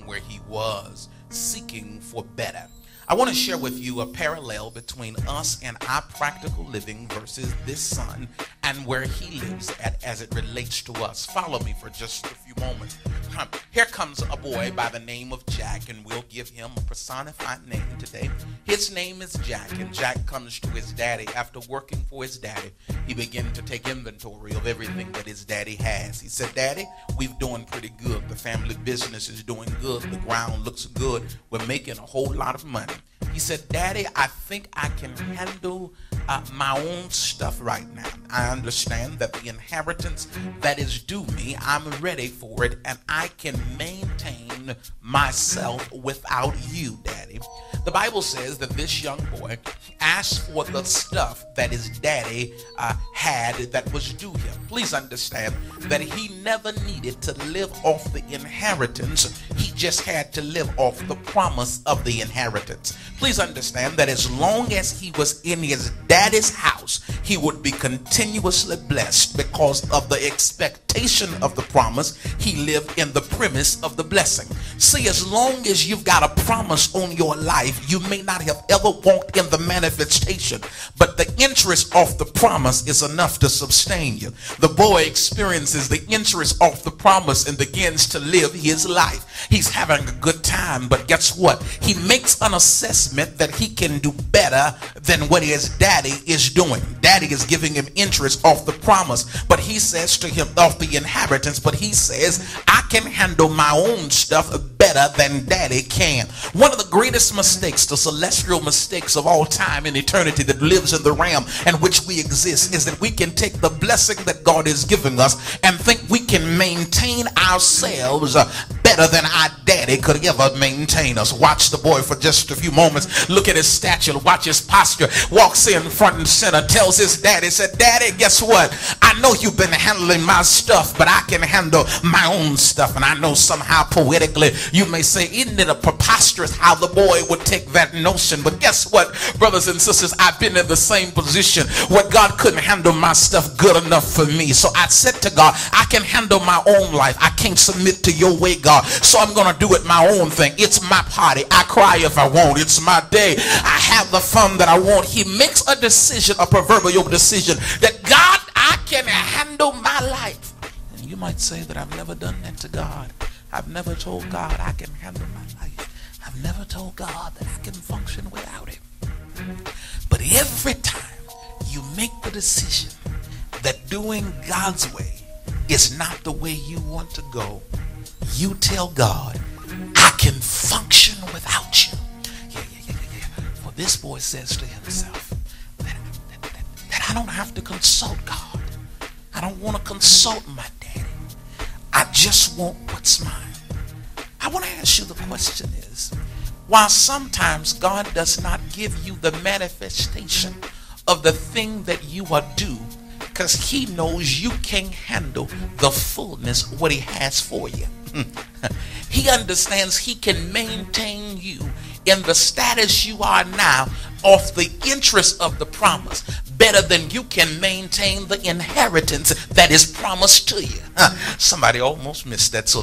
where he was seeking for better. I want to share with you a parallel between us and our practical living versus this son and where he lives at as it relates to us. Follow me for just a few moments. Here comes a boy by the name of Jack, and we'll give him a personified name today. His name is Jack, and Jack comes to his daddy. After working for his daddy, he began to take inventory of everything that his daddy has. He said, "Daddy, we're doing pretty good. The family business is doing good. The ground looks good. We're making a whole lot of money." He said, "Daddy, I think I can handle my own stuff right now. I understand that the inheritance that is due me, I'm ready for it, and I can maintain myself without you, Daddy." The Bible says that this young boy asked for the stuff that his daddy had that was due him. Please understand that he never needed to live off the inheritance. He just had to live off the promise of the inheritance. Please understand that as long as he was in his daddy's house, he would be continuously blessed because of the expectation of the promise. He lived in the premise of the blessing. See, as long as you've got a promise on your life, you may not have ever walked in the manifestation, but the interest of the promise is enough to sustain you. The boy experiences the interest of the promise and begins to live his life. He's having a good time, but guess what? He makes an assessment that he can do better than what his daddy is doing. Daddy is giving him interest of the promise, but he says to him of the inheritance, but he says, "I can handle my own stuff better than daddy can." One of the greatest mistakes, the celestial mistakes of all time and eternity that lives in the realm in which we exist, is that we can take the blessing that God is giving us and think we can maintain ourselves better than our daddy could ever maintain us. Watch the boy for just a few moments. Look at his stature, watch his posture. Walks in front and center, tells his daddy, said, "Daddy, guess what? I know you've been handling my stuff, but I can handle my own stuff." And I know somehow poetically you may say, "Isn't it a preposterous how the boy would take that notion?" But guess what, brothers and sisters, I've been in the same position where God couldn't handle my stuff good enough for me. So I said to God, I can handle my own life. I can't submit to your way, God. So I'm going to do it my own thing. It's my party. I cry if I want. It's my day. I have the fun that I want. He makes a decision, a proverbial decision, that God, I can handle my life. And you might say that I've never done that to God. I've never told God I can handle my life. I've never told God that I can function without it. But every time you make the decision that doing God's way is not the way you want to go, you tell God, "I can function without you." For this boy says to himself that I don't have to consult God. I don't want to consult my daddy. I just want what's mine. I want to ask you the question is, while sometimes God does not give you the manifestation of the thing that you are due, because he knows you can't handle the fullness of what he has for you. He understands he can maintain you in the status you are now of the interest of the promise better than you can maintain the inheritance that is promised to you. Somebody almost missed that. So